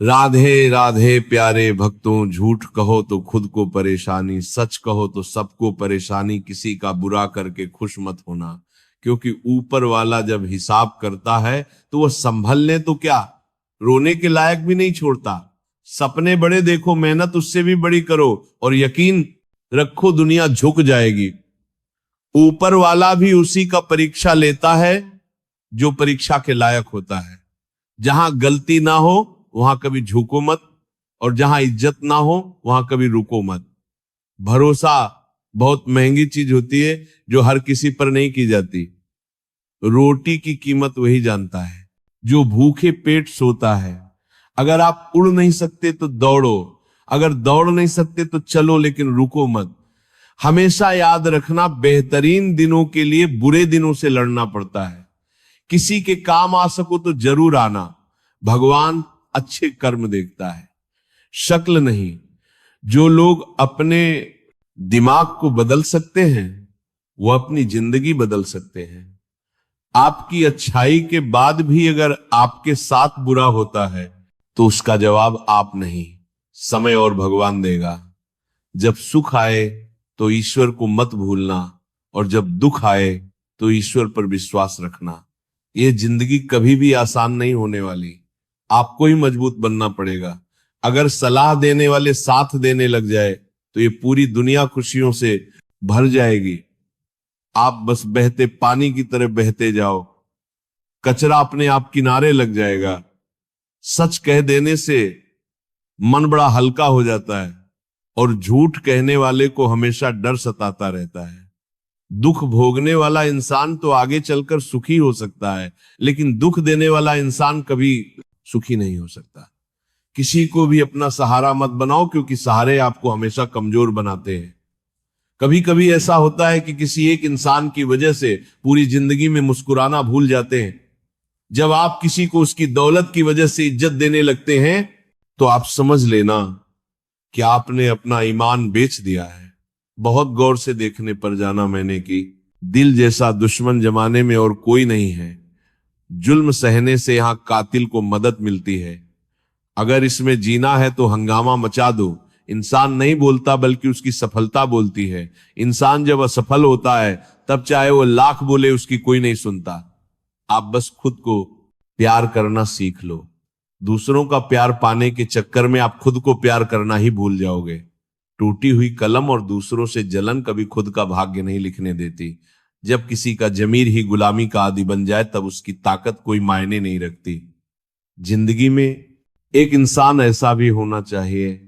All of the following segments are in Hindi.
राधे राधे प्यारे भक्तों, झूठ कहो तो खुद को परेशानी, सच कहो तो सबको परेशानी, किसी का बुरा करके खुश मत होना। क्योंकि ऊपर वाला जब हिसाब करता है तो वह संभलने तो क्या, रोने के लायक भी नहीं छोड़ता। सपने बड़े देखो, मेहनत उससे भी बड़ी करो, और यकीन रखो दुनिया झुक जाएगी। ऊपर वाला भी उसी का परीक्षा लेता है जो परीक्षा के लायक होता है। जहां गलती ना हो वहां कभी झुको मत, और जहां इज्जत ना हो वहां कभी रुको मत। भरोसा बहुत महंगी चीज होती है जो हर किसी पर नहीं की जाती। रोटी की कीमत वही जानता है जो भूखे पेट सोता है। अगर आप उड़ नहीं सकते तो दौड़ो, अगर दौड़ नहीं सकते तो चलो, लेकिन रुको मत। हमेशा याद रखना, बेहतरीन दिनों के लिए बुरे दिनों से लड़ना पड़ता है। किसी के काम आ सको तो जरूर आना। भगवान अच्छे कर्म देखता है, शक्ल नहीं। जो लोग अपने दिमाग को बदल सकते हैं वो अपनी जिंदगी बदल सकते हैं। आपकी अच्छाई के बाद भी अगर आपके साथ बुरा होता है तो उसका जवाब आप नहीं, समय और भगवान देगा। जब सुख आए तो ईश्वर को मत भूलना, और जब दुख आए तो ईश्वर पर विश्वास रखना। ये जिंदगी कभी भी आसान नहीं होने वाली, आपको ही मजबूत बनना पड़ेगा। अगर सलाह देने वाले साथ देने लग जाए तो ये पूरी दुनिया खुशियों से भर जाएगी। आप बस बहते पानी की तरह बहते जाओ, कचरा अपने आप किनारे लग जाएगा। सच कह देने से मन बड़ा हल्का हो जाता है, और झूठ कहने वाले को हमेशा डर सताता रहता है। दुख भोगने वाला इंसान तो आगे चलकर सुखी हो सकता है, लेकिन दुख देने वाला इंसान कभी सुखी नहीं हो सकता। किसी को भी अपना सहारा मत बनाओ, क्योंकि सहारे आपको हमेशा कमजोर बनाते हैं। कभी कभी ऐसा होता है कि किसी एक इंसान की वजह से पूरी जिंदगी में मुस्कुराना भूल जाते हैं। जब आप किसी को उसकी दौलत की वजह से इज्जत देने लगते हैं तो आप समझ लेना कि आपने अपना ईमान बेच दिया है। बहुत गौर से देखने पर जाना मैंने कि दिल जैसा दुश्मन जमाने में और कोई नहीं है। जुल्म सहने से यहां कातिल को मदद मिलती है। अगर इसमें जीना है तो हंगामा मचा दो। इंसान नहीं बोलता बल्कि उसकी सफलता बोलती है। इंसान जब असफल होता है तब चाहे वो लाख बोले उसकी कोई नहीं सुनता। आप बस खुद को प्यार करना सीख लो। दूसरों का प्यार पाने के चक्कर में आप खुद को प्यार करना ही भूल जाओगे। टूटी हुई कलम और दूसरों से जलन कभी खुद का भाग्य नहीं लिखने देती। जब किसी का जमीर ही गुलामी का आदी बन जाए तब उसकी ताकत कोई मायने नहीं रखती। जिंदगी में एक इंसान ऐसा भी होना चाहिए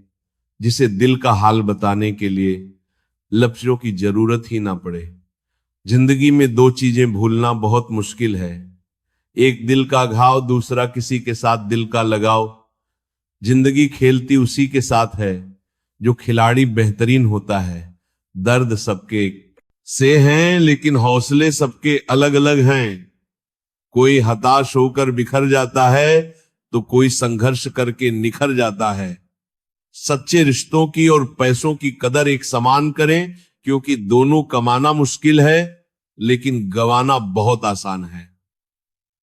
जिसे दिल का हाल बताने के लिए लफ्जों की जरूरत ही ना पड़े। जिंदगी में दो चीजें भूलना बहुत मुश्किल है, एक दिल का घाव, दूसरा किसी के साथ दिल का लगाव। जिंदगी खेलती उसी के साथ है जो खिलाड़ी बेहतरीन होता है। दर्द सबके से हैं लेकिन हौसले सबके अलग अलग हैं। कोई हताश होकर बिखर जाता है तो कोई संघर्ष करके निखर जाता है। सच्चे रिश्तों की और पैसों की कदर एक समान करें, क्योंकि दोनों कमाना मुश्किल है लेकिन गंवाना बहुत आसान है।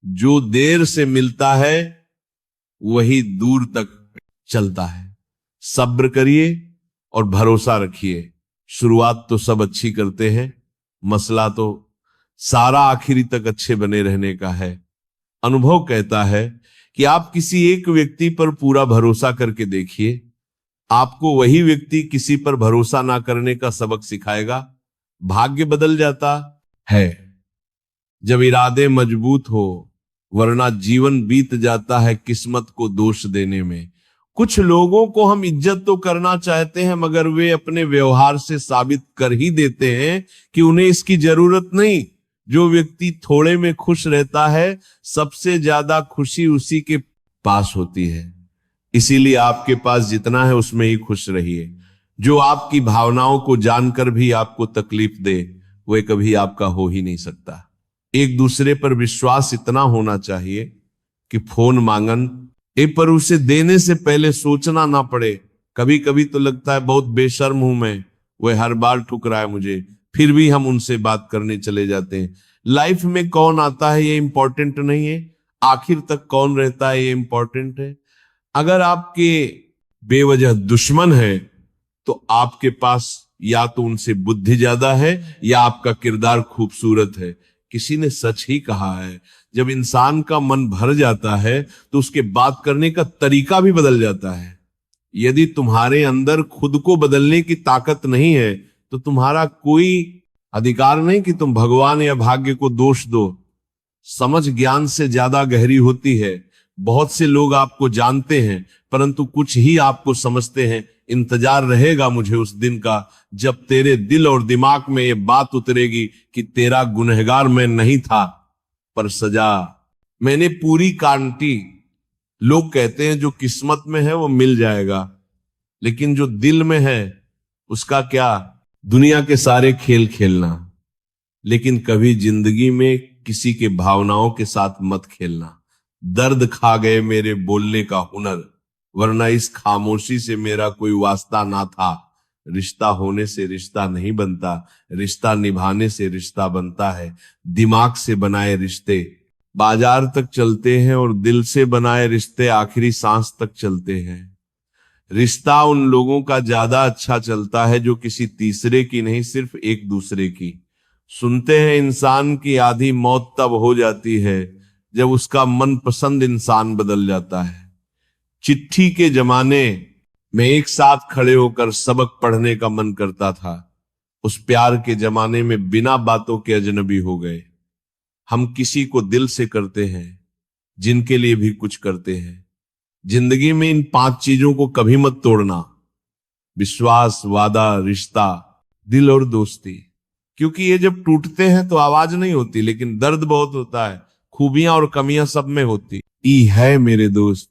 जो देर से मिलता है वही दूर तक चलता है। सब्र करिए और भरोसा रखिए। शुरुआत तो सब अच्छी करते हैं, मसला तो सारा आखिरी तक अच्छे बने रहने का है। अनुभव कहता है कि आप किसी एक व्यक्ति पर पूरा भरोसा करके देखिए, आपको वही व्यक्ति किसी पर भरोसा ना करने का सबक सिखाएगा। भाग्य बदल जाता है जब इरादे मजबूत हो, वरना जीवन बीत जाता है किस्मत को दोष देने में। कुछ लोगों को हम इज्जत तो करना चाहते हैं मगर वे अपने व्यवहार से साबित कर ही देते हैं कि उन्हें इसकी जरूरत नहीं। जो व्यक्ति थोड़े में खुश रहता है सबसे ज्यादा खुशी उसी के पास होती है। इसीलिए आपके पास जितना है उसमें ही खुश रहिए। जो आपकी भावनाओं को जानकर भी आपको तकलीफ दे वह कभी आपका हो ही नहीं सकता। एक दूसरे पर विश्वास इतना होना चाहिए कि फोन मांगन पर उसे देने से पहले सोचना ना पड़े। कभी कभी तो लगता है बहुत बेशर्म हूं मैं, वह हर बार ठुकराए मुझे, फिर भी हम उनसे बात करने चले जाते हैं। लाइफ में कौन आता है ये इंपॉर्टेंट नहीं है, आखिर तक कौन रहता है ये इंपॉर्टेंट है। अगर आपके बेवजह दुश्मन है तो आपके पास या तो उनसे बुद्धि ज्यादा है या आपका किरदार खूबसूरत है। किसी ने सच ही कहा है, जब इंसान का मन भर जाता है तो उसके बात करने का तरीका भी बदल जाता है। यदि तुम्हारे अंदर खुद को बदलने की ताकत नहीं है तो तुम्हारा कोई अधिकार नहीं कि तुम भगवान या भाग्य को दोष दो। समझ ज्ञान से ज्यादा गहरी होती है। बहुत से लोग आपको जानते हैं परंतु कुछ ही आपको समझते हैं। इंतजार रहेगा मुझे उस दिन का जब तेरे दिल और दिमाग में ये बात उतरेगी कि तेरा गुनहगार मैं नहीं था, पर सजा मैंने पूरी काटी। लोग कहते हैं जो किस्मत में है वो मिल जाएगा, लेकिन जो दिल में है उसका क्या? दुनिया के सारे खेल खेलना, लेकिन कभी जिंदगी में किसी के भावनाओं के साथ मत खेलना। दर्द खा गए मेरे बोलने का हुनर, वरना इस खामोशी से मेरा कोई वास्ता ना था। रिश्ता होने से रिश्ता नहीं बनता, रिश्ता निभाने से रिश्ता बनता है। दिमाग से बनाए रिश्ते बाजार तक चलते हैं और दिल से बनाए रिश्ते आखिरी सांस तक चलते हैं। रिश्ता उन लोगों का ज्यादा अच्छा चलता है जो किसी तीसरे की नहीं, सिर्फ एक दूसरे की। सुनते हैं इंसान की आधी मौत तब हो जाती है जब उसका मनपसंद इंसान बदल जाता है। चिट्ठी के जमाने में एक साथ खड़े होकर सबक पढ़ने का मन करता था, उस प्यार के जमाने में बिना बातों के अजनबी हो गए। हम किसी को दिल से करते हैं, जिनके लिए भी कुछ करते हैं। जिंदगी में इन 5 चीजों को कभी मत तोड़ना: विश्वास, वादा, रिश्ता, दिल और दोस्ती। क्योंकि ये जब टूटते हैं तो आवाज नहीं होती, लेकिन दर्द बहुत होता है। खूबियां और कमियां सब में होती ई है मेरे दोस्त।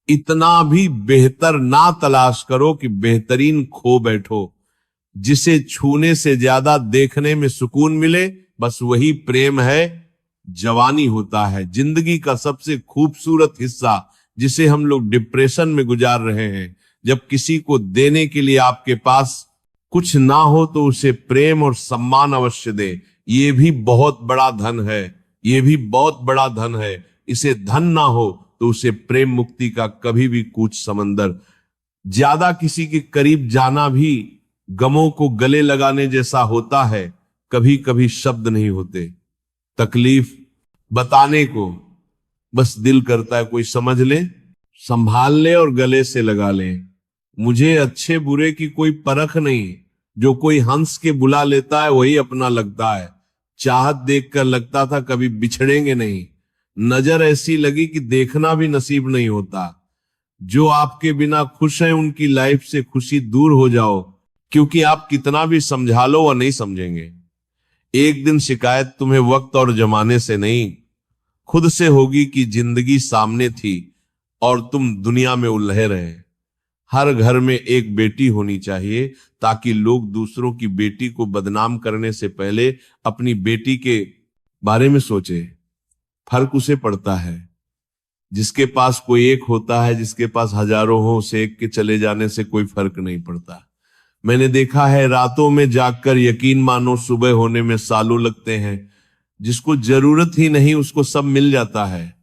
इतना भी बेहतर ना तलाश करो कि बेहतरीन खो बैठो। जिसे छूने से ज्यादा देखने में सुकून मिले, बस वही प्रेम है, जवानी होता है। जिंदगी का सबसे खूबसूरत हिस्सा जिसे हम लोग डिप्रेशन में गुजार रहे हैं, जब किसी को देने के लिए आपके पास कुछ ना हो तो उसे प्रेम और सम्मान अवश्य दे। ये भी बहुत बड़ा धन है, ये भी बहुत बड़ा धन है। इसे धन ना हो तो उसे प्रेम मुक्ति का कभी भी कूच समंदर। ज्यादा किसी के करीब जाना भी गमों को गले लगाने जैसा होता है। कभी कभी शब्द नहीं होते तकलीफ बताने को, बस दिल करता है कोई समझ ले, संभाल ले और गले से लगा ले। मुझे अच्छे बुरे की कोई परख नहीं, जो कोई हंस के बुला लेता है वही अपना लगता है। चाहत देखकर लगता था कभी बिछड़ेंगे नहीं, नजर ऐसी लगी कि देखना भी नसीब नहीं होता। जो आपके बिना खुश हैं उनकी लाइफ से खुशी दूर हो जाओ, क्योंकि आप कितना भी समझा लो वह नहीं समझेंगे। एक दिन शिकायत तुम्हें वक्त और जमाने से नहीं, खुद से होगी कि जिंदगी सामने थी और तुम दुनिया में उलझे रहे। हर घर में एक बेटी होनी चाहिए ताकि लोग दूसरों की बेटी को बदनाम करने से पहले अपनी बेटी के बारे में सोचे। फर्क उसे पड़ता है जिसके पास कोई एक होता है, जिसके पास हजारों हो उसे एक के चले जाने से कोई फर्क नहीं पड़ता। मैंने देखा है रातों में जागकर यकीन मानो सुबह होने में सालों लगते हैं। जिसको जरूरत ही नहीं उसको सब मिल जाता है,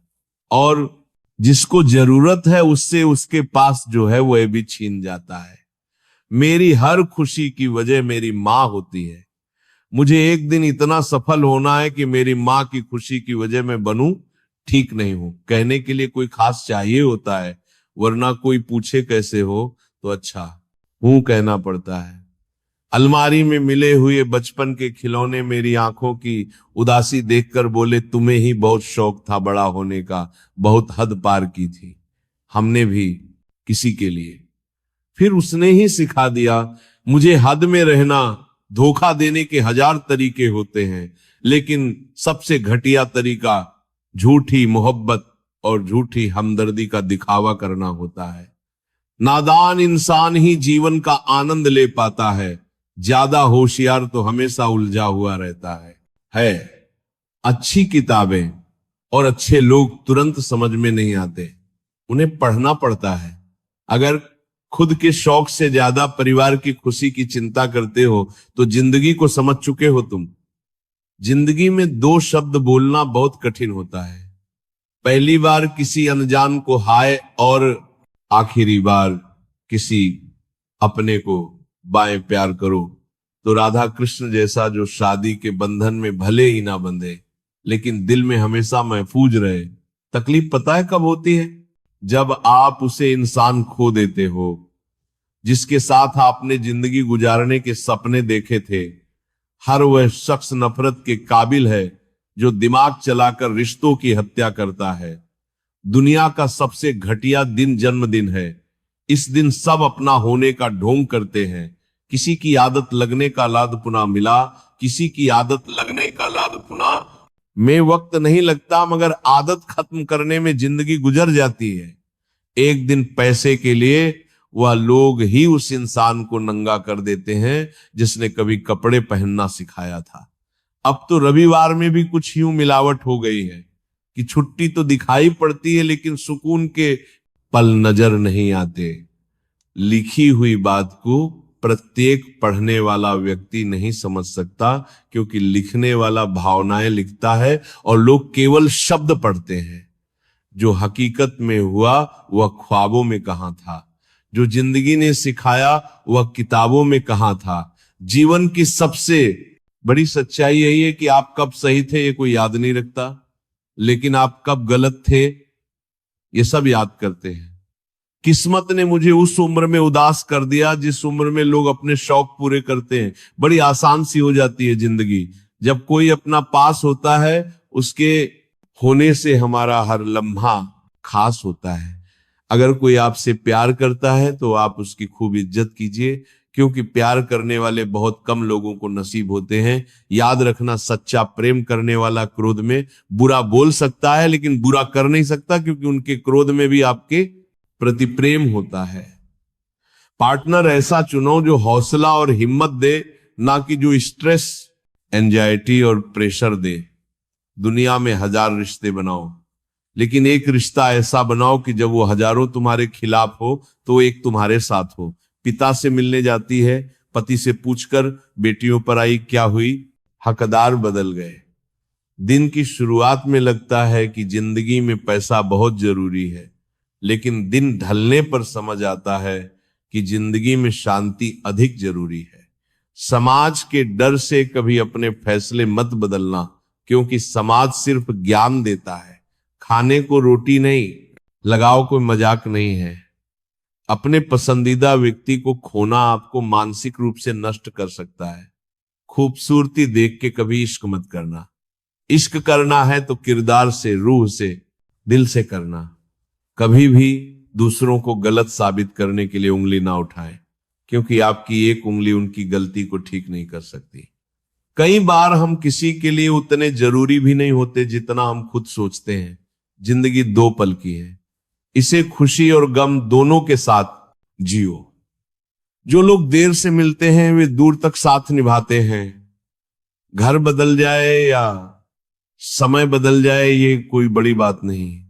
और जिसको जरूरत है उससे उसके पास जो है वह भी छीन जाता है। मेरी हर खुशी की वजह मेरी माँ होती है। मुझे एक दिन इतना सफल होना है कि मेरी माँ की खुशी की वजह मैं बनूं, ठीक नहीं हूं। कहने के लिए कोई खास चाहिए होता है, वरना कोई पूछे कैसे हो तो अच्छा हूं कहना पड़ता है। अलमारी में मिले हुए बचपन के खिलौने मेरी आंखों की उदासी देखकर बोले, तुम्हें ही बहुत शौक था बड़ा होने का, बहुत हद पार की थी हमने भी किसी के लिए। फिर उसने ही सिखा दिया मुझे हद में रहना। धोखा देने के 1000 तरीके होते हैं, लेकिन सबसे घटिया तरीका झूठी मोहब्बत और झूठी हमदर्दी का दिखावा करना होता है। नादान इंसान ही जीवन का आनंद ले पाता है, ज्यादा होशियार तो हमेशा उलझा हुआ रहता है। अच्छी किताबें और अच्छे लोग तुरंत समझ में नहीं आते, उन्हें पढ़ना पड़ता है। अगर खुद के शौक से ज्यादा परिवार की खुशी की चिंता करते हो तो जिंदगी को समझ चुके हो तुम। जिंदगी में 2 शब्द बोलना बहुत कठिन होता है। पहली बार किसी अनजान को हाय और आखिरी बार किसी अपने को बाएं प्यार करो, तो राधा कृष्ण जैसा जो शादी के बंधन में भले ही ना बंधे लेकिन दिल में हमेशा महफूज रहे। तकलीफ पता है कब होती है? जब आप उसे इंसान खो देते हो जिसके साथ आपने जिंदगी गुजारने के सपने देखे थे। हर वह शख्स नफरत के काबिल है जो दिमाग चलाकर रिश्तों की हत्या करता है। दुनिया का सबसे घटिया दिन जन्मदिन है। इस दिन सब अपना होने का ढोंग करते हैं। किसी की आदत लगने का लाद पुना मिला, किसी की आदत लगने का लाद पुना में वक्त नहीं लगता, मगर आदत खत्म करने में जिंदगी गुजर जाती है। एक दिन पैसे के लिए वह लोग ही उस इंसान को नंगा कर देते हैं जिसने कभी कपड़े पहनना सिखाया था। अब तो रविवार में भी कुछ यूं मिलावट हो गई है कि छुट्टी तो दिखाई पड़ती है लेकिन सुकून के पल नजर नहीं आते। लिखी हुई बात को प्रत्येक पढ़ने वाला व्यक्ति नहीं समझ सकता, क्योंकि लिखने वाला भावनाएं लिखता है और लोग केवल शब्द पढ़ते हैं। जो हकीकत में हुआ वह ख्वाबों में कहां था, जो जिंदगी ने सिखाया वह किताबों में कहां था। जीवन की सबसे बड़ी सच्चाई यही है कि आप कब सही थे ये कोई याद नहीं रखता, लेकिन आप कब गलत थे ये सब याद करते हैं। किस्मत ने मुझे उस उम्र में उदास कर दिया जिस उम्र में लोग अपने शौक पूरे करते हैं। बड़ी आसान सी हो जाती है जिंदगी। जब कोई अपना पास होता है उसके होने से हमारा हर लम्हा खास होता है। अगर कोई आपसे प्यार करता है तो आप उसकी खूब इज्जत कीजिए, क्योंकि प्यार करने वाले बहुत कम लोगों को नसीब होते हैं। याद रखना, सच्चा प्रेम करने वाला क्रोध में बुरा बोल सकता है लेकिन बुरा कर नहीं सकता, क्योंकि उनके क्रोध में भी आपके प्रति प्रेम होता है। पार्टनर ऐसा चुनो जो हौसला और हिम्मत दे, ना कि जो स्ट्रेस, एंजाइटी और प्रेशर दे। दुनिया में 1000 रिश्ते बनाओ, लेकिन एक रिश्ता ऐसा बनाओ कि जब वो हजारों तुम्हारे खिलाफ हो तो एक तुम्हारे साथ हो। पिता से मिलने जाती है, पति से पूछकर बेटियों पर आई क्या हुई, हकदार बदल गए। दिन की शुरुआत में लगता है कि जिंदगी में पैसा बहुत जरूरी है, लेकिन दिन ढलने पर समझ आता है कि जिंदगी में शांति अधिक जरूरी है। समाज के डर से कभी अपने फैसले मत बदलना, क्योंकि समाज सिर्फ ज्ञान देता है, खाने को रोटी नहीं। लगाव कोई मजाक नहीं है। अपने पसंदीदा व्यक्ति को खोना आपको मानसिक रूप से नष्ट कर सकता है। खूबसूरती देख के कभी इश्क मत करना। इश्क करना है तो किरदार से, रूह से, दिल से करना। कभी भी दूसरों को गलत साबित करने के लिए उंगली ना उठाएं, क्योंकि आपकी एक उंगली उनकी गलती को ठीक नहीं कर सकती। कई बार हम किसी के लिए उतने जरूरी भी नहीं होते जितना हम खुद सोचते हैं। जिंदगी 2 पल की है, इसे खुशी और गम दोनों के साथ जियो। जो लोग देर से मिलते हैं वे दूर तक साथ निभाते हैं। घर बदल जाए या समय बदल जाए ये कोई बड़ी बात नहीं,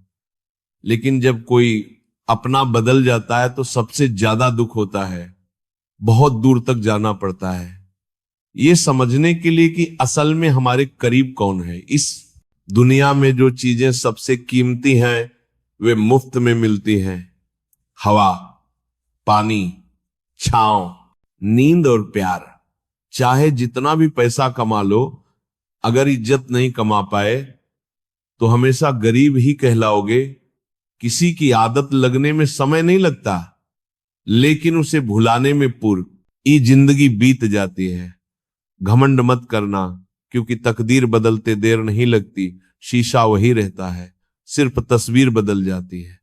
लेकिन जब कोई अपना बदल जाता है तो सबसे ज्यादा दुख होता है। बहुत दूर तक जाना पड़ता है ये समझने के लिए कि असल में हमारे करीब कौन है। इस दुनिया में जो चीजें सबसे कीमती हैं वे मुफ्त में मिलती हैं। हवा, पानी, छांव, नींद और प्यार। चाहे जितना भी पैसा कमा लो, अगर इज्जत नहीं कमा पाए तो हमेशा गरीब ही कहलाओगे। किसी की आदत लगने में समय नहीं लगता, लेकिन उसे भुलाने में पूरी जिंदगी बीत जाती है। घमंड मत करना, क्योंकि तकदीर बदलते देर नहीं लगती। शीशा वही रहता है, सिर्फ तस्वीर बदल जाती है।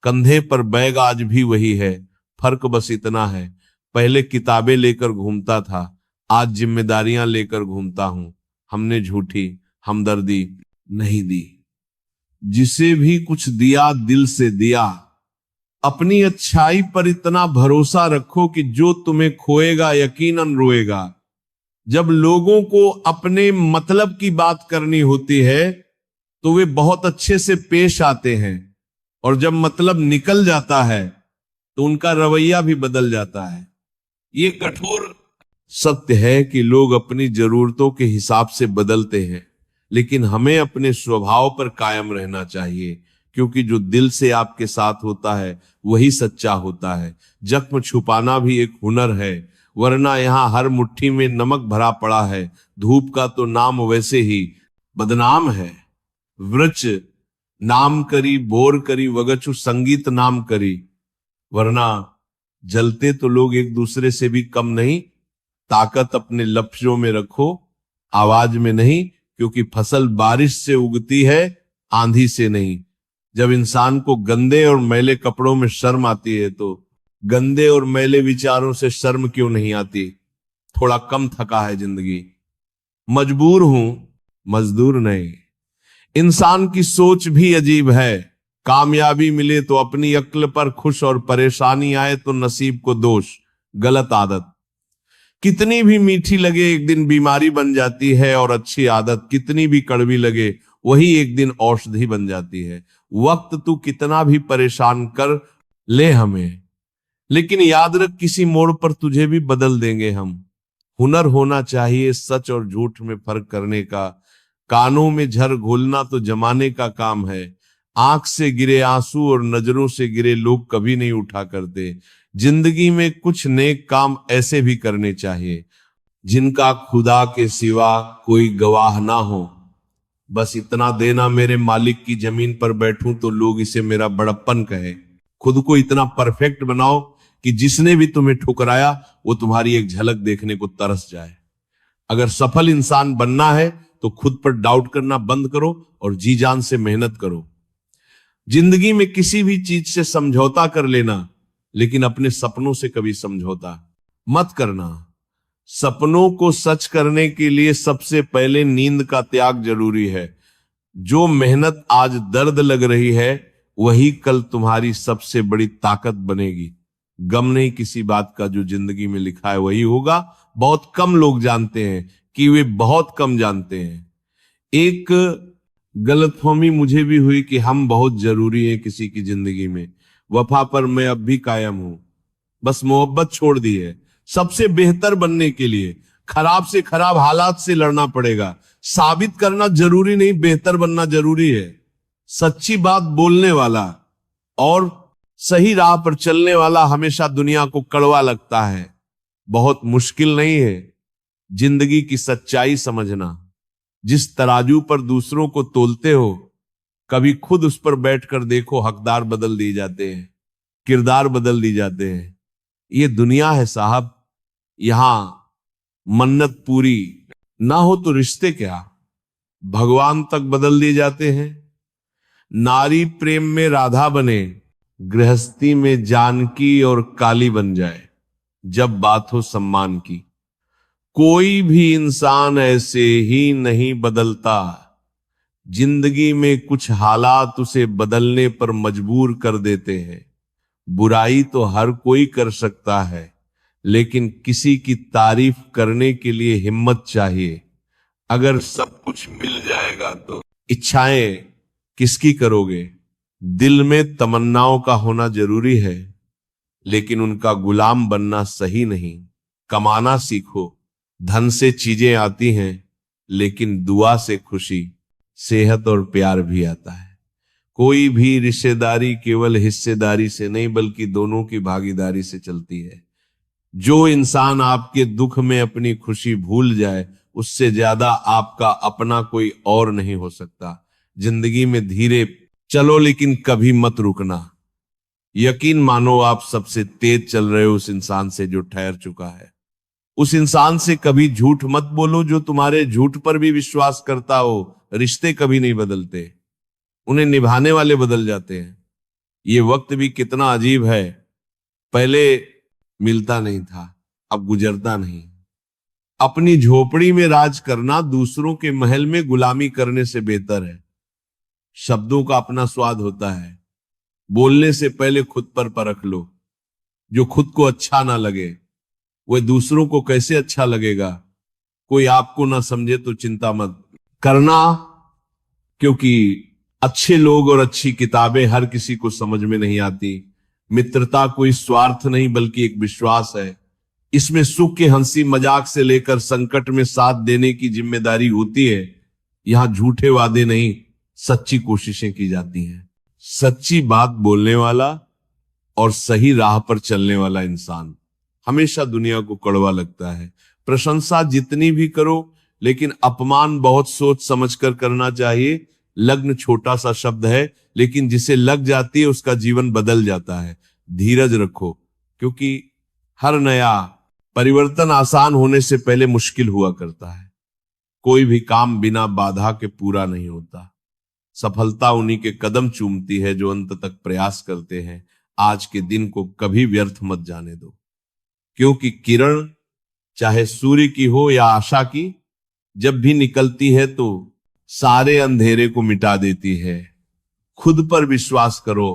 कंधे पर बैग आज भी वही है, फर्क बस इतना है, पहले किताबें लेकर घूमता था, आज जिम्मेदारियां लेकर घूमता हूं। हमने झूठी हमदर्दी नहीं दी। जिसे भी कुछ दिया दिल से दिया। अपनी अच्छाई पर इतना भरोसा रखो कि जो तुम्हें खोएगा यकीनन रोएगा। जब लोगों को अपने मतलब की बात करनी होती है तो वे बहुत अच्छे से पेश आते हैं, और जब मतलब निकल जाता है तो उनका रवैया भी बदल जाता है। ये कठोर सत्य है कि लोग अपनी जरूरतों के हिसाब से बदलते हैं, लेकिन हमें अपने स्वभाव पर कायम रहना चाहिए, क्योंकि जो दिल से आपके साथ होता है वही सच्चा होता है। जख्म छुपाना भी एक हुनर है, वरना यहाँ हर मुट्ठी में नमक भरा पड़ा है। धूप का तो नाम वैसे ही बदनाम है। वृक्ष नाम करी बोर करी वगचु संगीत नाम करी, वरना जलते तो लोग एक दूसरे से भी कम नहीं। ताकत अपने लफ्जों में रखो, आवाज में नहीं, क्योंकि फसल बारिश से उगती है, आंधी से नहीं। जब इंसान को गंदे और मैले कपड़ों में शर्म आती है तो गंदे और मैले विचारों से शर्म क्यों नहीं आती? थोड़ा कम थका है जिंदगी, मजबूर हूं, मजदूर नहीं। इंसान की सोच भी अजीब है। कामयाबी मिले तो अपनी अक्ल पर खुश, और परेशानी आए तो नसीब को दोष। गलत आदत कितनी भी मीठी लगे एक दिन बीमारी बन जाती है, और अच्छी आदत कितनी भी कड़वी लगे वही एक दिन औषधि बन जाती है। वक्त तू कितना भी परेशान कर ले हमें, लेकिन याद रख किसी मोड़ पर तुझे भी बदल देंगे हम। हुनर होना चाहिए सच और झूठ में फर्क करने का। कानों में झर घोलना तो जमाने का काम है। आंख से गिरे आंसू और नजरों से गिरे लोग कभी नहीं उठा करते। जिंदगी में कुछ नेक काम ऐसे भी करने चाहिए जिनका खुदा के सिवा कोई गवाह ना हो। बस इतना देना मेरे मालिक की जमीन पर बैठूं तो लोग इसे मेरा बड़प्पन कहे। खुद को इतना परफेक्ट बनाओ कि जिसने भी तुम्हें ठुकराया वो तुम्हारी एक झलक देखने को तरस जाए। अगर सफल इंसान बनना है तो खुद पर डाउट करना बंद करो और जी जान से मेहनत करो। जिंदगी में किसी भी चीज से समझौता कर लेना, लेकिन अपने सपनों से कभी समझौता मत करना। सपनों को सच करने के लिए सबसे पहले नींद का त्याग जरूरी है। जो मेहनत आज दर्द लग रही है वही कल तुम्हारी सबसे बड़ी ताकत बनेगी। गम नहीं किसी बात का, जो जिंदगी में लिखा है वही होगा। बहुत कम लोग जानते हैं कि वे बहुत कम जानते हैं। एक गलतफहमी मुझे भी हुई कि हम बहुत जरूरी हैं किसी की जिंदगी में। वफा पर मैं अब भी कायम हूं, बस मोहब्बत छोड़ दी है। सबसे बेहतर बनने के लिए खराब से खराब हालात से लड़ना पड़ेगा। साबित करना जरूरी नहीं, बेहतर बनना जरूरी है। सच्ची बात बोलने वाला और सही राह पर चलने वाला हमेशा दुनिया को कड़वा लगता है। बहुत मुश्किल नहीं है जिंदगी की सच्चाई समझना। जिस तराजू पर दूसरों को तोलते हो, कभी खुद उस पर बैठकर देखो, हकदार बदल दिए जाते हैं, किरदार बदल दिए जाते हैं। ये दुनिया है साहब, यहां मन्नत पूरी ना हो तो रिश्ते क्या, भगवान तक बदल दिए जाते हैं। नारी प्रेम में राधा बने, गृहस्थी में जानकी और काली बन जाए, जब बात हो सम्मान की। कोई भी इंसान ऐसे ही नहीं बदलता। जिंदगी में कुछ हालात उसे बदलने पर मजबूर कर देते हैं। बुराई तो हर कोई कर सकता है, लेकिन किसी की तारीफ करने के लिए हिम्मत चाहिए। अगर सब कुछ मिल जाएगा तो इच्छाएं किसकी करोगे? दिल में तमन्नाओं का होना जरूरी है, लेकिन उनका गुलाम बनना सही नहीं। कमाना सीखो, धन से चीजें आती हैं, लेकिन दुआ से खुशी, सेहत और प्यार भी आता है। कोई भी रिश्तेदारी केवल हिस्सेदारी से नहीं, बल्कि दोनों की भागीदारी से चलती है। जो इंसान आपके दुख में अपनी खुशी भूल जाए, उससे ज्यादा आपका अपना कोई और नहीं हो सकता। जिंदगी में धीरे चलो, लेकिन कभी मत रुकना। यकीन मानो आप सबसे तेज चल रहे हो उस इंसान से जो ठहर चुका है। उस इंसान से कभी झूठ मत बोलो जो तुम्हारे झूठ पर भी विश्वास करता हो। रिश्ते कभी नहीं बदलते, उन्हें निभाने वाले बदल जाते हैं। ये वक्त भी कितना अजीब है, पहले मिलता नहीं था, अब गुजरता नहीं। अपनी झोपड़ी में राज करना दूसरों के महल में गुलामी करने से बेहतर है। शब्दों का अपना स्वाद होता है, बोलने से पहले खुद पर परख लो। जो खुद को अच्छा ना लगे वह दूसरों को कैसे अच्छा लगेगा? कोई आपको ना समझे तो चिंता मत करना, क्योंकि अच्छे लोग और अच्छी किताबें हर किसी को समझ में नहीं आती। मित्रता कोई स्वार्थ नहीं, बल्कि एक विश्वास है। इसमें सुख के हंसी मजाक से लेकर संकट में साथ देने की जिम्मेदारी होती है। यहां झूठे वादे नहीं, सच्ची कोशिशें की जाती हैं। सच्ची बात बोलने वाला और सही राह पर चलने वाला इंसान हमेशा दुनिया को कड़वा लगता है। प्रशंसा जितनी भी करो, लेकिन अपमान बहुत सोच समझकर करना चाहिए। लग्न छोटा सा शब्द है, लेकिन जिसे लग जाती है उसका जीवन बदल जाता है। धीरज रखो, क्योंकि हर नया परिवर्तन आसान होने से पहले मुश्किल हुआ करता है। कोई भी काम बिना बाधा के पूरा नहीं होता। सफलता उन्हीं के कदम चूमती है जो अंत तक प्रयास करते हैं। आज के दिन को कभी व्यर्थ मत जाने दो, क्योंकि किरण चाहे सूर्य की हो या आशा की, जब भी निकलती है तो सारे अंधेरे को मिटा देती है। खुद पर विश्वास करो,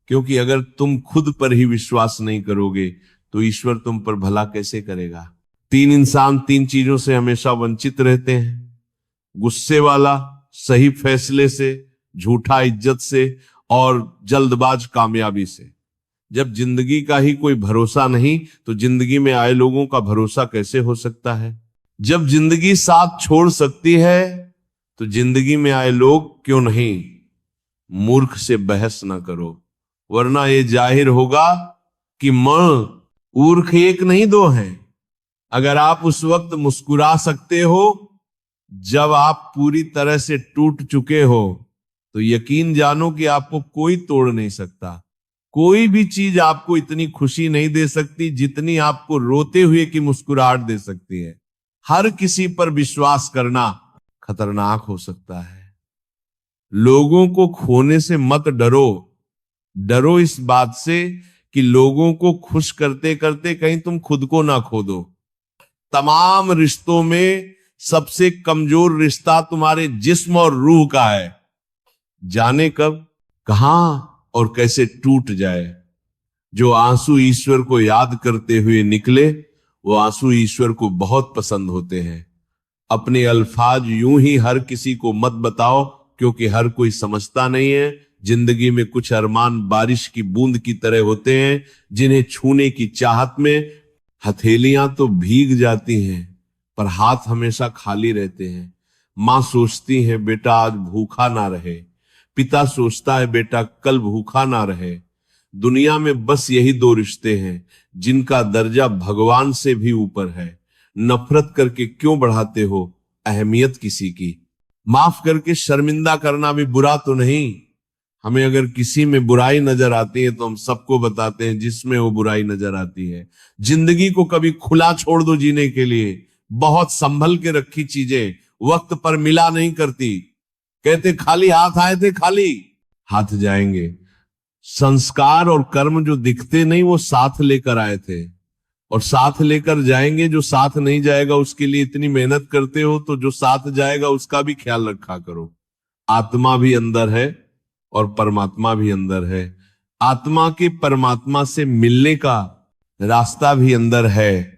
क्योंकि अगर तुम खुद पर ही विश्वास नहीं करोगे तो ईश्वर तुम पर भला कैसे करेगा। तीन इंसान तीन चीजों से हमेशा वंचित रहते हैं: गुस्से वाला सही फैसले से, झूठा इज्जत से, और जल्दबाज कामयाबी से। जब जिंदगी का ही कोई भरोसा नहीं तो जिंदगी में आए लोगों का भरोसा कैसे हो सकता है। जब जिंदगी साथ छोड़ सकती है तो जिंदगी में आए लोग क्यों नहीं। मूर्ख से बहस ना करो, वरना ये जाहिर होगा कि मूर्ख एक नहीं दो हैं। अगर आप उस वक्त मुस्कुरा सकते हो जब आप पूरी तरह से टूट चुके हो, तो यकीन जानो कि आपको कोई तोड़ नहीं सकता। कोई भी चीज आपको इतनी खुशी नहीं दे सकती जितनी आपको रोते हुए की मुस्कुराहट दे सकती है। हर किसी पर विश्वास करना खतरनाक हो सकता है। लोगों को खोने से मत डरो, डरो इस बात से कि लोगों को खुश करते करते कहीं तुम खुद को ना खो दो। तमाम रिश्तों में सबसे कमजोर रिश्ता तुम्हारे जिस्म और रूह का है। जाने कब, कहां और कैसे टूट जाए। जो आंसू ईश्वर को याद करते हुए निकले, वो आंसू ईश्वर को बहुत पसंद होते हैं। अपने अल्फाज यूं ही हर किसी को मत बताओ, क्योंकि हर कोई समझता नहीं है। जिंदगी में कुछ अरमान बारिश की बूंद की तरह होते हैं, जिन्हें छूने की चाहत में हथेलियां तो भीग जाती हैं, पर हाथ हमेशा खाली रहते हैं। मां सोचती है बेटा आज भूखा ना रहे, पिता सोचता है बेटा कल भूखा ना रहे। दुनिया में बस यही दो रिश्ते हैं जिनका दर्जा भगवान से भी ऊपर है। नफरत करके क्यों बढ़ाते हो अहमियत किसी की। माफ करके शर्मिंदा करना भी बुरा तो नहीं। हमें अगर किसी में बुराई नजर आती है तो हम सबको बताते हैं जिसमें वो बुराई नजर आती है। जिंदगी को कभी खुला छोड़ दो जीने के लिए। बहुत संभल के रखी चीजें वक्त पर मिला नहीं करती। कहते खाली हाथ आए थे, खाली हाथ जाएंगे। संस्कार और कर्म जो दिखते नहीं वो साथ लेकर आए थे, और साथ लेकर जाएंगे। जो साथ नहीं जाएगा उसके लिए इतनी मेहनत करते हो, तो जो साथ जाएगा उसका भी ख्याल रखा करो। आत्मा भी अंदर है और परमात्मा भी अंदर है। आत्मा के परमात्मा से मिलने का रास्ता भी अंदर है।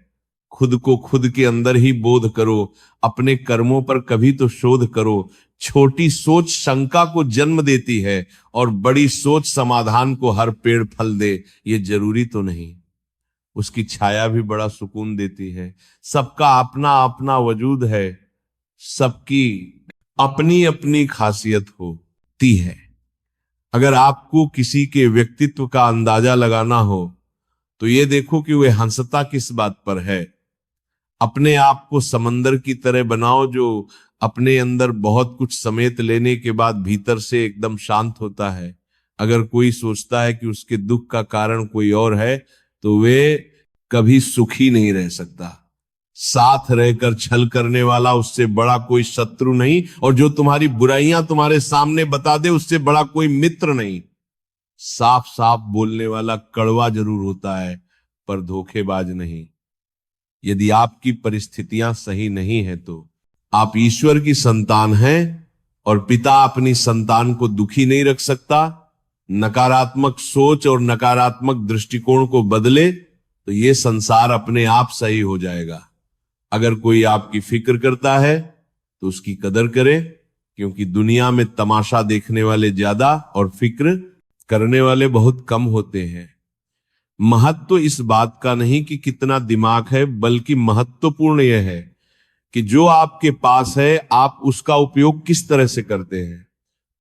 खुद को खुद के अंदर ही बोध करो। अपने कर्मों पर कभी तो शोध करो। छोटी सोच शंका को जन्म देती है और बड़ी सोच समाधान को हर पेड़ फल दे, ये जरूरी तो नहीं। उसकी छाया भी बड़ा सुकून देती है। सबका अपना अपना वजूद है, सबकी अपनी अपनी खासियत होती है। अगर आपको किसी के व्यक्तित्व का अंदाजा लगाना हो तो ये देखो कि वह हंसता किस बात पर है। अपने आप को समंदर की तरह बनाओ जो अपने अंदर बहुत कुछ समेट लेने के बाद भीतर से एकदम शांत होता है। अगर कोई सोचता है कि उसके दुख का कारण कोई और है तो वे कभी सुखी नहीं रह सकता। साथ रहकर छल करने वाला उससे बड़ा कोई शत्रु नहीं, और जो तुम्हारी बुराइयां तुम्हारे सामने बता दे उससे बड़ा कोई मित्र नहीं। साफ साफ बोलने वाला कड़वा जरूर होता है पर धोखेबाज नहीं। यदि आपकी परिस्थितियां सही नहीं है तो आप ईश्वर की संतान हैं, और पिता अपनी संतान को दुखी नहीं रख सकता। नकारात्मक सोच और नकारात्मक दृष्टिकोण को बदले तो ये संसार अपने आप सही हो जाएगा। अगर कोई आपकी फिक्र करता है तो उसकी कदर करें, क्योंकि दुनिया में तमाशा देखने वाले ज्यादा और फिक्र करने वाले बहुत कम होते हैं। महत्व इस बात का नहीं कि कितना दिमाग है, बल्कि महत्वपूर्ण यह है कि जो आपके पास है आप उसका उपयोग किस तरह से करते हैं।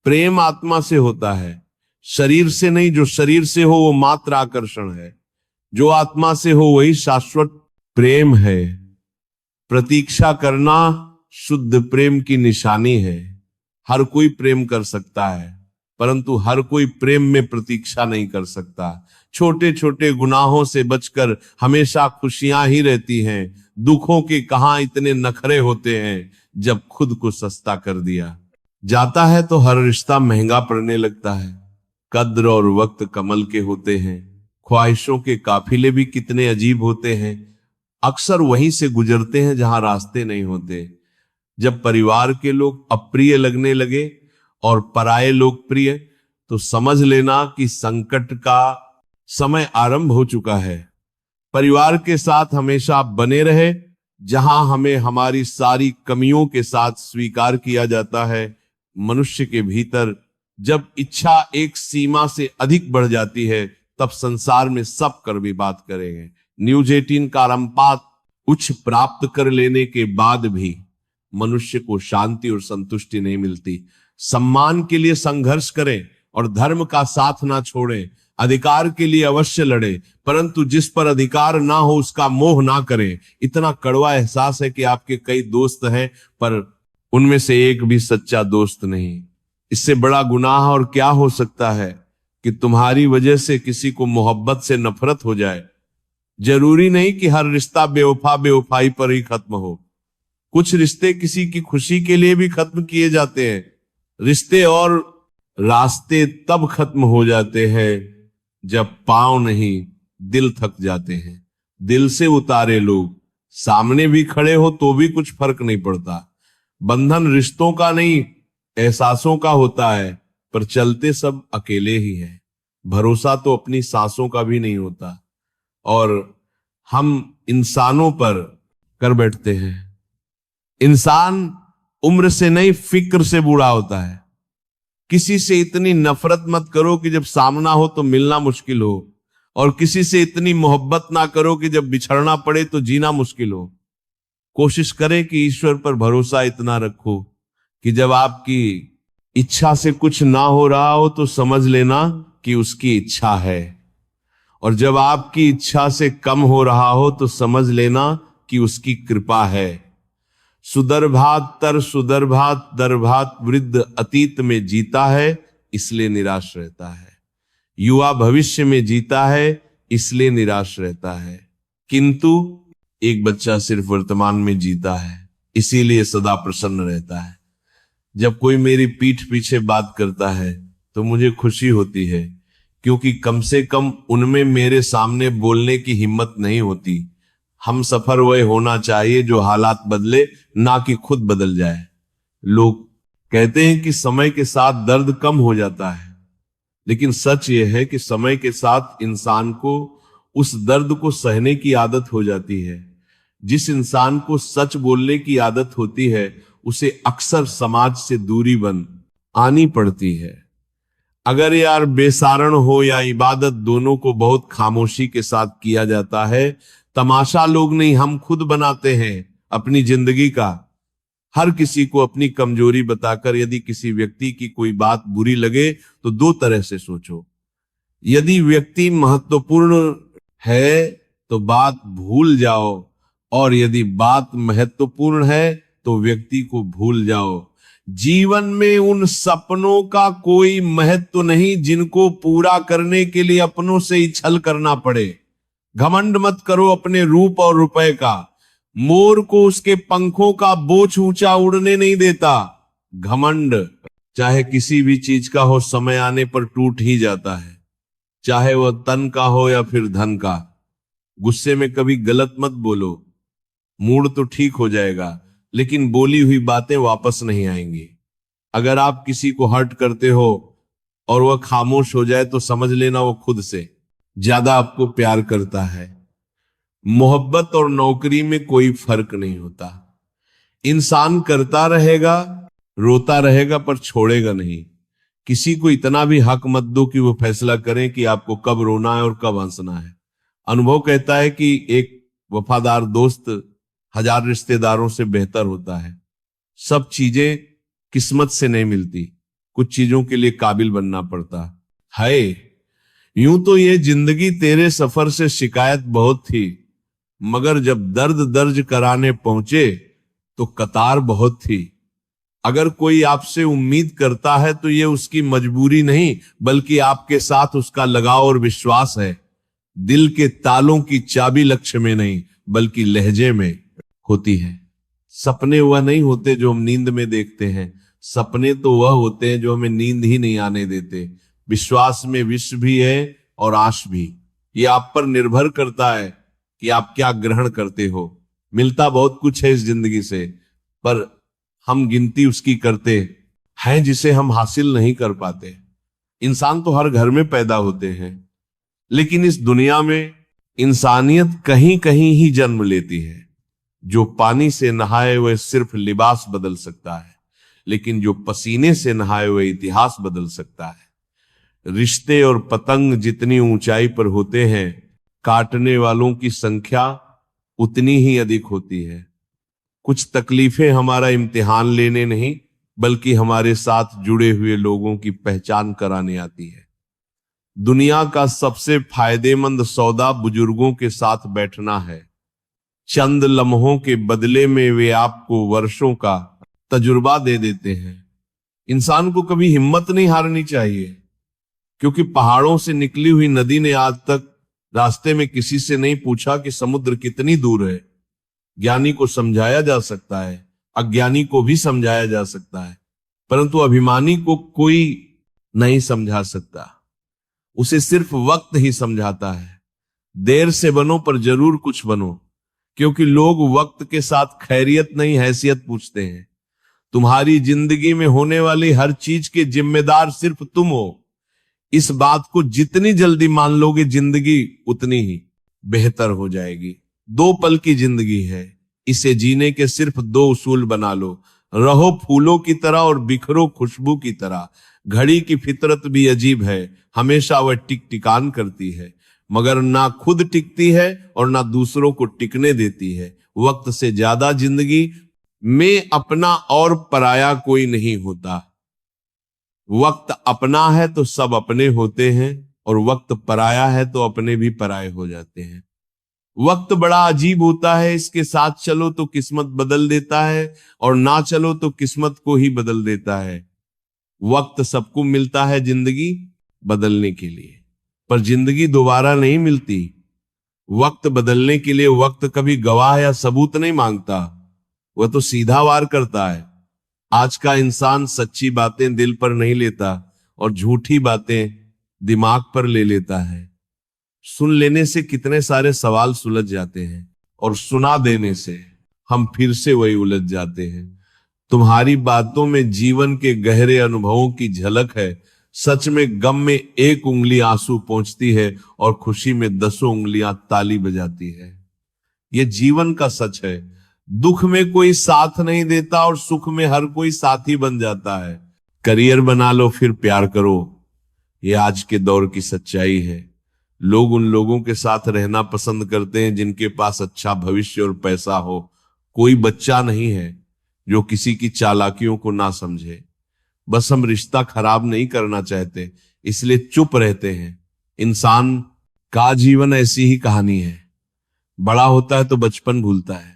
प्रेम आत्मा से होता है, शरीर से नहीं, जो शरीर से हो वो मात्र आकर्षण है, जो आत्मा से हो वही शाश्वत प्रेम है। प्रतीक्षा करना शुद्ध प्रेम की निशानी है। हर कोई प्रेम कर सकता है, परंतु हर कोई प्रेम में प्रतीक्षा नहीं कर सकता। छोटे छोटे गुनाहों से बचकर हमेशा खुशियां ही रहती हैं। दुखों के कहां इतने नखरे होते हैं जब खुद को सस्ता कर दिया जाता है तो हर रिश्ता महंगा पड़ने लगता है। कद्र और वक्त कमल के होते हैं, ख्वाहिशों के काफिले भी कितने अजीब होते हैं। अक्सर वहीं से गुजरते हैं जहां रास्ते नहीं होते। जब परिवार के लोग अप्रिय लगने लगे और पराये लोग प्रिय, तो समझ लेना कि संकट का समय आरंभ हो चुका है। परिवार के साथ हमेशा बने रहे, जहां हमें हमारी सारी कमियों के साथ स्वीकार किया जाता है। मनुष्य के भीतर जब इच्छा एक सीमा से अधिक बढ़ जाती है, तब संसार में सब कर भी बात करेंगे। न्यूज 18 का रंपात उच्च प्राप्त कर लेने के बाद भी मनुष्य को शांति और संतुष्टि नहीं मिलती। सम्मान के लिए संघर्ष करें और धर्म का साथ ना छोड़ें। अधिकार के लिए अवश्य लड़े, परंतु जिस पर अधिकार ना हो उसका मोह ना करें। इतना कड़वा एहसास है कि आपके कई दोस्त हैं, पर उनमें से एक भी सच्चा दोस्त नहीं। इससे बड़ा गुनाह और क्या हो सकता है कि तुम्हारी वजह से किसी को मोहब्बत से नफरत हो जाए। जरूरी नहीं कि हर रिश्ता बेवफाई पर ही खत्म हो। कुछ रिश्ते किसी की खुशी के लिए भी खत्म किए जाते हैं। रिश्ते और रास्ते तब खत्म हो जाते हैं जब पांव नहीं दिल थक जाते हैं। दिल से उतारे लोग सामने भी खड़े हो तो भी कुछ फर्क नहीं पड़ता। बंधन रिश्तों का नहीं, एहसासों का होता है, पर चलते सब अकेले ही हैं। भरोसा तो अपनी सांसों का भी नहीं होता और हम इंसानों पर कर बैठते हैं। इंसान उम्र से नहीं फिक्र से बूढ़ा होता है। किसी से इतनी नफरत मत करो कि जब सामना हो तो मिलना मुश्किल हो, और किसी से इतनी मोहब्बत ना करो कि जब बिछड़ना पड़े तो जीना मुश्किल हो। कोशिश करें कि ईश्वर पर भरोसा इतना रखो कि जब आपकी इच्छा से कुछ ना हो रहा हो तो समझ लेना कि उसकी इच्छा है, और जब आपकी इच्छा से कम हो रहा हो तो समझ लेना कि उसकी कृपा है। सुदर्भात तर सुदर्भात दर्भात वृद्ध अतीत में जीता है, इसलिए निराश रहता है। युवा भविष्य में जीता है, इसलिए निराश रहता है। किंतु एक बच्चा सिर्फ वर्तमान में जीता है, इसीलिए सदा प्रसन्न रहता है। जब कोई मेरी पीठ पीछे बात करता है तो मुझे खुशी होती है, क्योंकि कम से कम उनमें मेरे सामने बोलने की हिम्मत नहीं होती। हम सफर वह होना चाहिए जो हालात बदले, ना कि खुद बदल जाए। लोग कहते हैं कि समय के साथ दर्द कम हो जाता है, लेकिन सच यह है कि समय के साथ इंसान को उस दर्द को सहने की आदत हो जाती है। जिस इंसान को सच बोलने की आदत होती है उसे अक्सर समाज से दूरी बन आनी पड़ती है। अगर यार बेसारण हो या इबादत, दोनों को बहुत खामोशी के साथ किया जाता है। तमाशा लोग नहीं, हम खुद बनाते हैं अपनी जिंदगी का। हर किसी को अपनी कमजोरी बताकर यदि किसी व्यक्ति की कोई बात बुरी लगे तो दो तरह से सोचो। यदि व्यक्ति महत्वपूर्ण है तो बात भूल जाओ, और यदि बात महत्वपूर्ण है तो व्यक्ति को भूल जाओ। जीवन में उन सपनों का कोई महत्व नहीं जिनको पूरा करने के लिए अपनों से ही छल करना पड़े। घमंड मत करो अपने रूप और रुपए का। मोर को उसके पंखों का बोझ ऊंचा उड़ने नहीं देता। घमंड चाहे किसी भी चीज का हो, समय आने पर टूट ही जाता है, चाहे वह तन का हो या फिर धन का। गुस्से में कभी गलत मत बोलो, मूड तो ठीक हो जाएगा, लेकिन बोली हुई बातें वापस नहीं आएंगी। अगर आप किसी को हर्ट करते हो और वह खामोश हो जाए तो समझ लेना वो खुद से ज्यादा आपको प्यार करता है। मोहब्बत और नौकरी में कोई फर्क नहीं होता। इंसान करता रहेगा, रोता रहेगा, पर छोड़ेगा नहीं। किसी को इतना भी हक मत दो कि वो फैसला करें कि आपको कब रोना है और कब हंसना है। अनुभव कहता है कि एक वफादार दोस्त 1000 रिश्तेदारों से बेहतर होता है। सब चीजें किस्मत से नहीं मिलती, कुछ चीजों के लिए काबिल बनना पड़ता। है। यूं तो ये जिंदगी तेरे सफर से शिकायत बहुत थी, मगर जब दर्द दर्ज कराने पहुंचे तो कतार बहुत थी। अगर कोई आपसे उम्मीद करता है तो ये उसकी मजबूरी नहीं, बल्कि आपके साथ उसका लगाव और विश्वास है। दिल के तालों की चाबी लक्ष्य में नहीं, बल्कि लहजे में होती है। सपने वह नहीं होते जो हम नींद में देखते हैं, सपने तो वह होते हैं जो हमें नींद ही नहीं आने देते। विश्वास में विष भी है और आश भी। ये आप पर निर्भर करता है कि आप क्या ग्रहण करते हो। मिलता बहुत कुछ है इस जिंदगी से, पर हम गिनती उसकी करते हैं जिसे हम हासिल नहीं कर पाते। इंसान तो हर घर में पैदा होते हैं, लेकिन इस दुनिया में इंसानियत कहीं कहीं ही जन्म लेती है। जो पानी से नहाए वह सिर्फ लिबास बदल सकता है, लेकिन जो पसीने से नहाए वह इतिहास बदल सकता है। रिश्ते और पतंग जितनी ऊंचाई पर होते हैं, काटने वालों की संख्या उतनी ही अधिक होती है। कुछ तकलीफें हमारा इम्तिहान लेने नहीं, बल्कि हमारे साथ जुड़े हुए लोगों की पहचान कराने आती है। दुनिया का सबसे फायदेमंद सौदा बुजुर्गों के साथ बैठना है। चंद लम्हों के बदले में वे आपको वर्षों का तजुर्बा दे देते हैं। इंसान को कभी हिम्मत नहीं हारनी चाहिए, क्योंकि पहाड़ों से निकली हुई नदी ने आज तक रास्ते में किसी से नहीं पूछा कि समुद्र कितनी दूर है। ज्ञानी को समझाया जा सकता है, अज्ञानी को भी समझाया जा सकता है, परंतु अभिमानी को कोई नहीं समझा सकता। उसे सिर्फ वक्त ही समझाता है। देर से बनो पर जरूर कुछ बनो, क्योंकि लोग वक्त के साथ खैरियत नहीं हैसियत पूछते हैं। तुम्हारी जिंदगी में होने वाली हर चीज के जिम्मेदार सिर्फ तुम हो। इस बात को जितनी जल्दी मान लोगे, जिंदगी उतनी ही बेहतर हो जाएगी। 2 पल की जिंदगी है, इसे जीने के सिर्फ 2 उसूल बना लो। रहो फूलों की तरह और बिखरो खुशबू की तरह। घड़ी की फितरत भी अजीब है, हमेशा वह टिक टिकान करती है, मगर ना खुद टिकती है और ना दूसरों को टिकने देती है। वक्त से ज्यादा जिंदगी में अपना और पराया कोई नहीं होता। वक्त अपना है तो सब अपने होते हैं, और वक्त पराया है तो अपने भी पराये हो जाते हैं। वक्त बड़ा अजीब होता है, इसके साथ चलो तो किस्मत बदल देता है, और ना चलो तो किस्मत को ही बदल देता है। वक्त सबको मिलता है जिंदगी बदलने के लिए, पर जिंदगी दोबारा नहीं मिलती। वक्त बदलने के लिए वक्त कभी गवाह या सबूत नहीं मांगता, वह तो सीधा वार करता है। आज का इंसान सच्ची बातें दिल पर नहीं लेता और झूठी बातें दिमाग पर ले लेता है। सुन लेने से कितने सारे सवाल सुलझ जाते हैं, और सुना देने से हम फिर से वही उलझ जाते हैं। तुम्हारी बातों में जीवन के गहरे अनुभवों की झलक है। सच में गम में 1 उंगली आंसू पहुंचती है और खुशी में 10 उंगलियां ताली बजाती है। यह जीवन का सच है। दुख में कोई साथ नहीं देता और सुख में हर कोई साथी बन जाता है। करियर बना लो फिर प्यार करो, यह आज के दौर की सच्चाई है। लोग उन लोगों के साथ रहना पसंद करते हैं जिनके पास अच्छा भविष्य और पैसा हो। कोई बच्चा नहीं है जो किसी की चालाकियों को ना समझे। बस हम रिश्ता खराब नहीं करना चाहते, इसलिए चुप रहते हैं। इंसान का जीवन ऐसी ही कहानी है। बड़ा होता है तो बचपन भूलता है,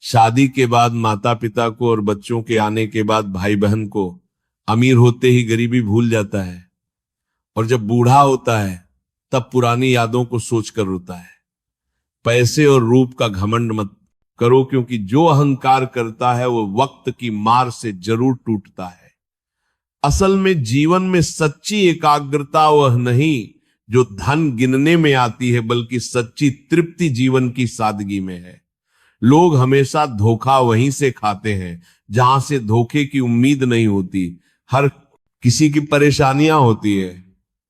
शादी के बाद माता पिता को, और बच्चों के आने के बाद भाई बहन को। अमीर होते ही गरीबी भूल जाता है, और जब बूढ़ा होता है तब पुरानी यादों को सोचकर रोता है। पैसे और रूप का घमंड मत करो, क्योंकि जो अहंकार करता है वो वक्त की मार से जरूर टूटता है। असल में जीवन में सच्ची एकाग्रता वह नहीं जो धन गिनने में आती है, बल्कि सच्ची तृप्ति जीवन की सादगी में है। लोग हमेशा धोखा वहीं से खाते हैं जहां से धोखे की उम्मीद नहीं होती। हर किसी की परेशानियां होती है,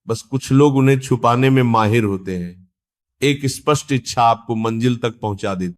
बस कुछ लोग उन्हें छुपाने में माहिर होते हैं। एक स्पष्ट इच्छा आपको मंजिल तक पहुंचा देती।